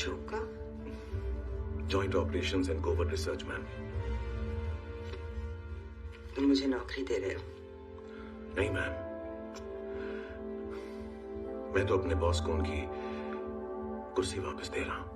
Joker? Joint operations and covert research man. तुम मुझे नौकरी दे रहे हो? नहीं मैम, मैं तो अपने बॉस को उनकी कुर्सी वापस दे रहा हूं।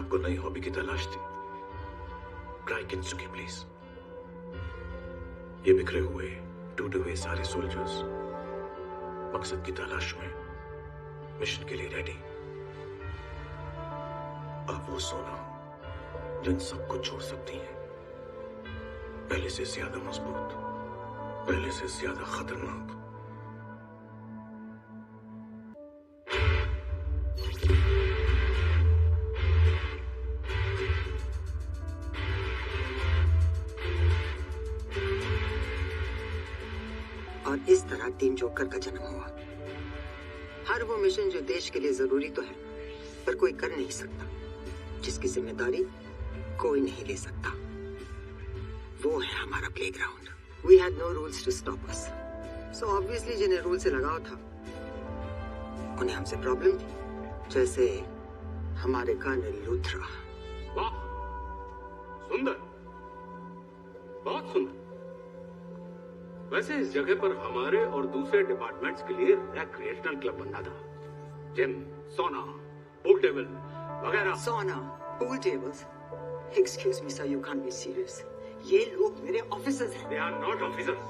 आपको नई हॉबी की तलाश थी? Try kintsugi please. ये बिखरे हुए टूटे हुए सारे सोल्जर्स मकसद की तलाश में मिशन के लिए रेडी। आप वो सोना हो जो इन सबको छोड़ सकती है, पहले से ज्यादा मजबूत, पहले से ज्यादा खतरनाक। और इस तरह टीम जोकर का जन्म हुआ। हर वो मिशन जो देश के लिए जरूरी तो है, पर कोई कर नहीं सकता, जिसकी जिम्मेदारी कोई नहीं ले सकता। वो है हमारा playground. We had no rules to stop us, so obviously जिन्हें रूल से लगाव था उन्हें हमसे प्रॉब्लम थी, जैसे हमारे कर्नल लूथरा। वाह, सुंदर, बहुत सुंदर। वैसे इस जगह पर हमारे और दूसरे डिपार्टमेंट्स के लिए रेक्रिएशनल क्लब बनना था। जिम, सोना, पूल टेबल वगैरह। सोना, pool tables? Excuse me sir, you can't be serious. ये लोग मेरे ऑफिसर्स हैं। They are not officers.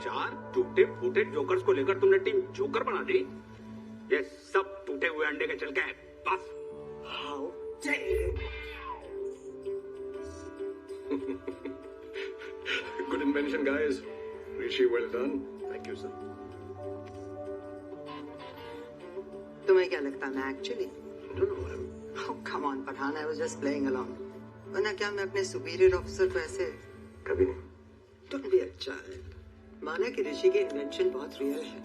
4 टूटे फूटे जोकर्स को लेकर तुमने टीम जोकर बना दी। ये सब टूटे हुए अंडे के छिलके हैं, बस। How dare. Good invention, guys. Rishi, well done. Thank you, sir. तुम्हें क्या लगता है मैं actually? Don't know, ma'am. Oh, come on, Pathan, I was just playing along. वरना क्या मैं अपने सुपीरियर ऑफिसर को ऐसे कभी नहीं। Don't be a child. माना कि ऋषि की इन्वेंशन बहुत रियल है,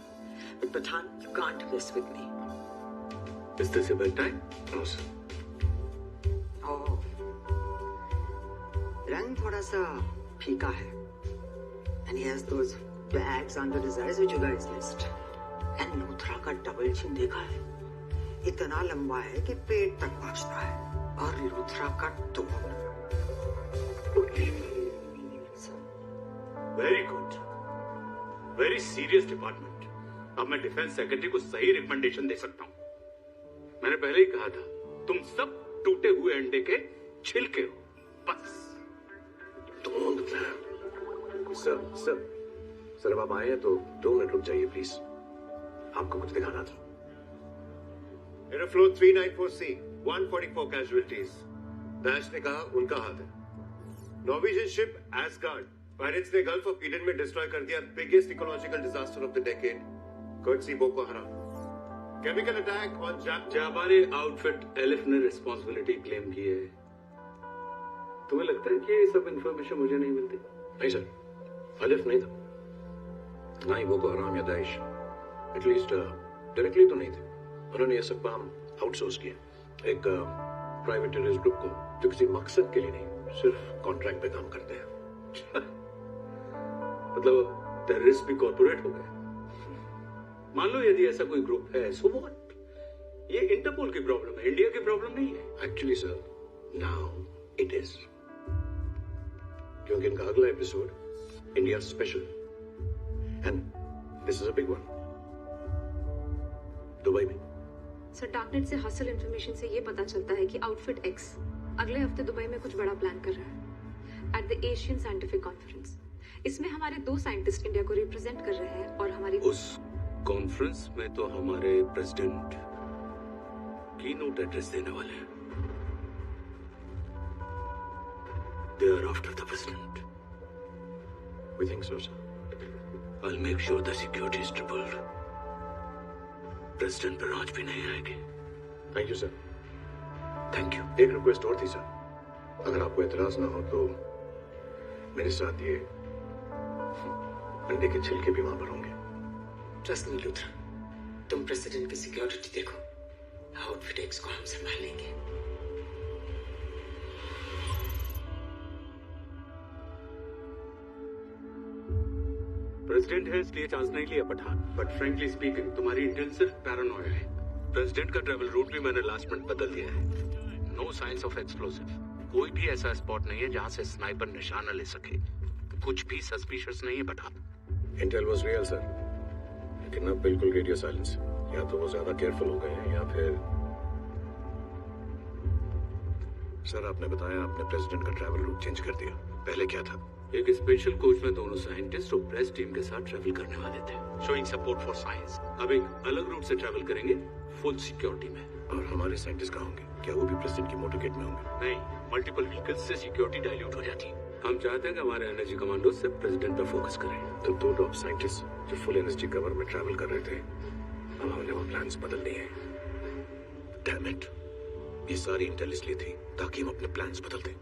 but Pathan, you can't mess with me. Is this your bedtime? No, sir. Oh, रंग थोड़ा सा फीका है, and he has those bags under his eyes which you guys missed. And Luthra का डबल चिन देखा है? इतना लंबा है कि पेट तक पहुंचता है, और लूथरा का तोड़। Very good, very serious department. अब मैं डिफेंस सेक्रेटरी को सही रिकमेंडेशन दे सकता हूँ। मैंने पहले ही कहा था, तुम सब टूटे हुए अंडे के छिलके हो, बस। Don't, ma'am. सर, अब आप आए हैं तो 2 मिनट रुक जाइए प्लीज। आपको कुछ दिखाना था। Airflow 394C, 144 casualties. डैश ने कहा उनका हाथ है। नॉर्वेजियन शिप एस्गार्ड पायरेट्स ने गल्फ ऑफ ईडन में डिस्ट्रॉय कर दिया biggest ecological disaster of the decade, courtesy Boko Haram. Chemical attack on Jabari outfit Alif ने रिस्पांसिबिलिटी क्लेम की है। तुम्हें लगता है कि ये सब इंफॉर्मेशन मुझे नहीं मिलती? नहीं सर, अलिफ नहीं था, ना ही बोको हराम या दाइश, एटलीस्ट डायरेक्टली तो नहीं थे। उन्होंने ये सब काम आउटसोर्स किया एक प्राइवेट टेररिस्ट ग्रुप को, जो किसी मकसद के लिए नहीं, सिर्फ कॉन्ट्रैक्ट पे काम करते हैं। मतलब टेररिस्ट भी कॉर्पोरेट हो गए। मान लो यदि ऐसा कोई ग्रुप है, सो व्हाट? ये इंटरपोल की प्रॉब्लम है, इंडिया की प्रॉब्लम नहीं है। Actually sir, now it is, क्योंकि इनका अगला episode India special, and this is a big one, Dubai में। सर, डार्कनेट से हसल इंफॉर्मेशन से ये पता चलता है कि आउटफिट एक्स अगले हफ्ते दुबई में कुछ बड़ा प्लान कर रहा है at the Asian scientific conference. इसमें हमारे 2 साइंटिस्ट इंडिया को रिप्रेजेंट कर रहे हैं, और हमारी उस कॉन्फ्रेंस में तो हमारे प्रेसिडेंट कीनोट एड्रेस देने वाले हैं। They are after the president. We think so, sir. I'll make sure the security is tripled. President पर आज भी नहीं आएगी। Thank you sir. Thank you. एक रिक्वेस्ट और थी सर, अगर आपको एतराज ना हो तो मेरे साथ ये अंडे के छिलके भी वहां पर होंगे। ट्रस्ट मी लूथरा, तुम प्रेसिडेंट की सिक्योरिटी देखो, आउटफिट एक्स को हम संभाल लेंगे। प्रेसिडेंट है इसलिए चांस नहीं लिया पठान, बट फ्रेंकली स्पीकिंग तुम्हारी इंटेल सिर्फ पैरानोया है। प्रेसिडेंट का ट्रैवल रूट भी मैंने लास्ट मिनट बदल दिया है। No science of explosive. कोई भी ऐसा स्पॉट नहीं है जहां से स्नाइपर निशाना ले सके। कुछ भी सस्पिशियस नहीं है Pathan. Intel was real sir, लेकिन अब बिल्कुल रेडियो साइलेंस। या तो वो ज्यादा केयरफुल हो गए हैं या फिर सर आपने बताया आपने प्रेसिडेंट का ट्रैवल रूट चेंज कर दिया, पहले क्या था? एक स्पेशल कोच में दोनों साइंटिस्ट और प्रेस टीम के साथ ट्रैवल करने वाले थे, शोइंग सपोर्ट फॉर साइंस। अब एक अलग रूट से ट्रैवल करेंगे, फुल सिक्योरिटी में। और हमारे साइंटिस्ट कहाँ होंगे? क्या वो भी प्रेसिडेंट की मोटरगेट में होंगे? नहीं, मल्टीपल व्हीकल्स से सिक्योरिटी डाइल्यूट हो जाती। हम चाहते हैं कि हमारे एनर्जी कमांडो सिर्फ प्रेसिडेंट पर फोकस करें। तो दो टॉप साइंटिस्ट जो फुल एनर्जी कवर में ट्रैवल कर रहे थे, अब हमने वो प्लान्स बदल दिए हैं। डैम इट, ये सारी इंटेल इसलिए थी ताकि हम अपने प्लान्स बदल दें।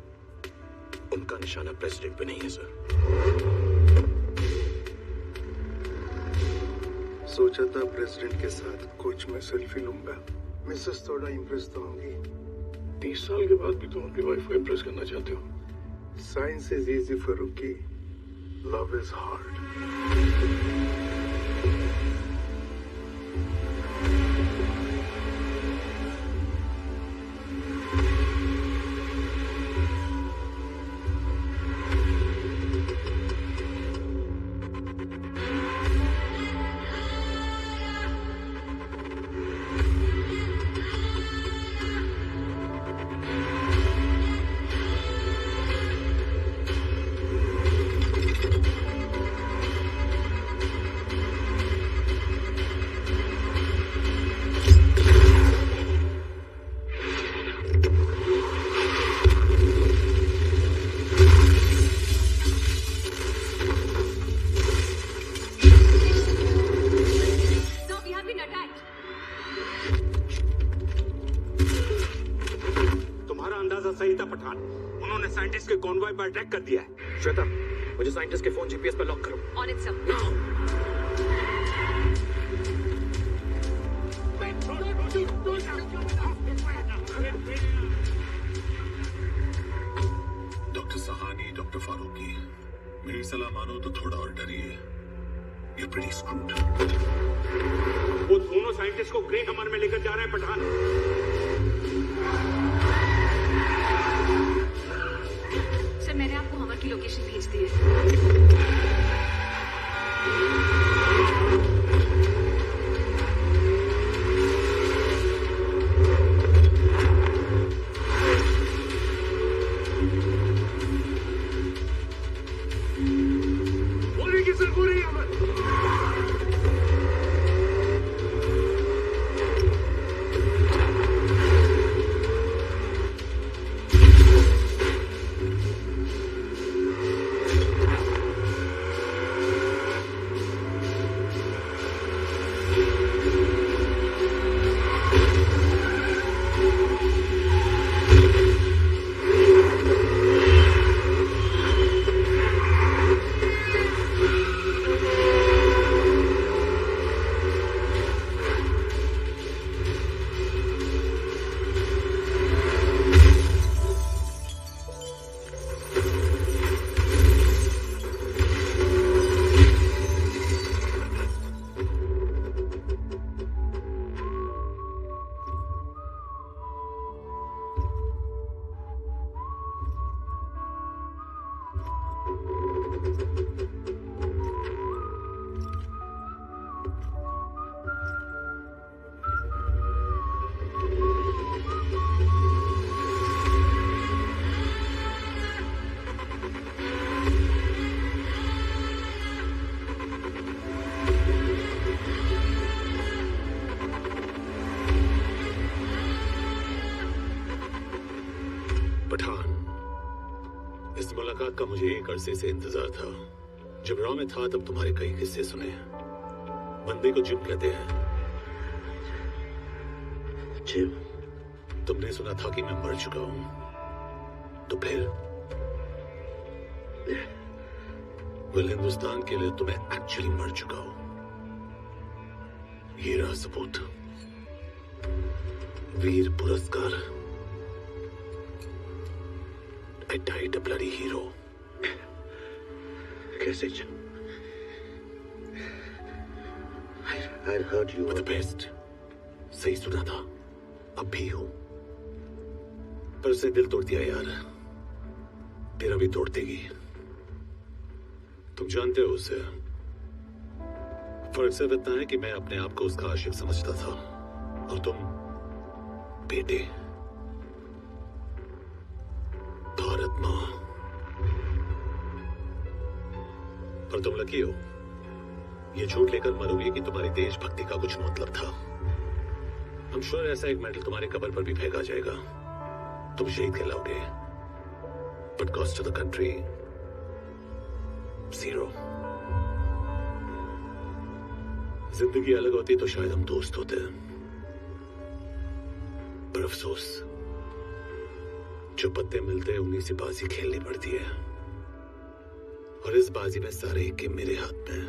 उनका निशाना प्रेसिडेंट पे नहीं है सर। सोचा था प्रेसिडेंट के साथ कोच में सेल्फी लूंगा, मिसेस थोड़ा इम्प्रेस तो होंगी। 30 साल के बाद भी तुम अपनी वाइफ को इम्प्रेस करना चाहते हो? Science is easy Farooqui, love is hard. Attack कर दिया है। श्वेता, मुझे साइंटिस्ट के फोन जीपीएस पर लॉक करो। On it sir. Doctor Sahani, doctor Farooqui, मेरी सलाह मानो तो थोड़ा और डरिए। You're pretty screwed. वो दोनों साइंटिस्ट को ग्रे कमर में लेकर जा रहे हैं पठान। सर मैंने आपको हमर की लोकेशन भेज दी है। बोलने की जरूरत नहीं है। मुलाकात का मुझे एक अरसे से इंतजार था। जब रॉ में था तब तुम्हारे कई किस्से सुने। बंदे को जिम कहते हैं। जिम? तुमने सुना था कि मैं मर चुका हूं, तो फिर हिंदुस्तान के लिए तो मैं एक्चुअली मर चुका हूं। ये रहा सबूत। वीर पुरस्कार। I died a bloody hero. कैसे? I heard you were the best. सही सुना था, अब भी हूं, पर उसने दिल तोड़ दिया यार। तेरा भी तोड़ देगी। तुम जानते हो उसे। फर्क सिर्फ इतना है कि मैं अपने आप को उसका आशिक समझता था और तुम बेटे। भारत मां। पर तुम लकी हो, ये झूठ लेकर मरोगे कि तुम्हारी देशभक्ति का कुछ मतलब था। I'm sure ऐसा एक मेडल तुम्हारे कबर पर भी फेंका जाएगा। तुम शहीद कहलाओगे, but cost to the country 0। जिंदगी अलग होती तो शायद हम दोस्त होते, पर अफसोस जो पत्ते मिलते हैं उन्हीं से बाजी खेलनी पड़ती है, और इस बाजी में सारे एक गेम मेरे हाथ में है।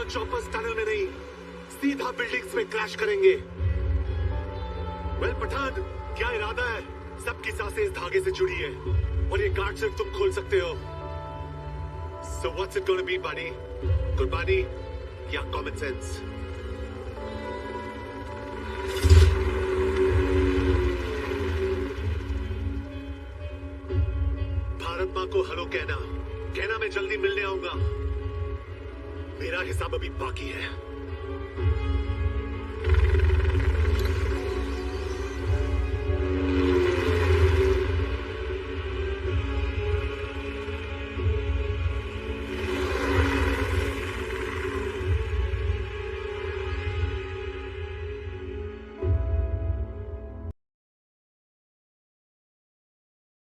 चॉपर्स टनल में नहीं, सीधा बिल्डिंग्स में क्रैश करेंगे। वेल पठान, क्या इरादा है? सबकी सांसें इस धागे से जुड़ी है और ये गार्ड सिर्फ तुम खोल सकते हो। So what's it gonna be, buddy? कुर्बानी या कॉमन सेंस? भारत माँ को हेलो कहना मैं जल्दी मिलने आऊंगा। मेरा हिसाब अभी बाकी है।